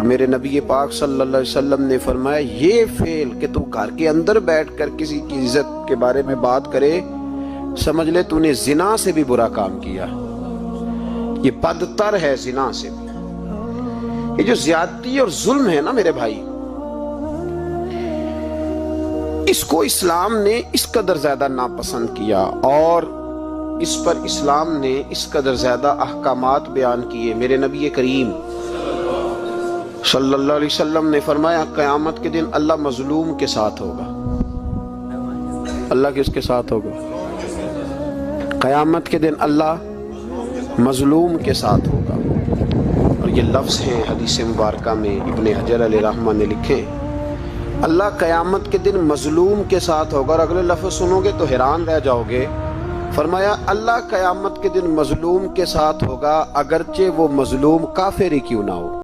मेरे नबी पाक सल्लल्लाहु अलैहि वसल्लम ने फरमाया, ये फेल कि तू घर के अंदर बैठकर किसी की इज्जत के बारे में बात करे, समझ ले तूने जिना से भी बुरा काम किया। ये बदतर है जिना से भी। ये जो ज्यादती और जुल्म है ना मेरे भाई, इसको इस्लाम ने इस कदर ज्यादा नापसंद किया और इस पर इस्लाम ने इस कदर ज्यादा अहकामात बयान किए। मेरे नबी करीम सल्लल्लाहु अलैहि वसल्लम ने फरमाया, क़यामत के दिन अल्लाह मजलूम के साथ होगा। अल्लाह किसके साथ होगा? क़यामत के दिन अल्लाह मजलूम के साथ होगा। और ये लफ्ज़ हैं हदीस मुबारक में, इब्ने हजर अलैहिर्रहमा ने लिखे, अल्लाह क़यामत के दिन मजलूम के साथ होगा। और अगले लफ्ज़ सुनोगे तो हैरान रह जाओगे। फरमाया, अल्लाह क़यामत के दिन मजलूम के साथ होगा, अगरचे वो मजलूम काफिर ही क्यों ना हो।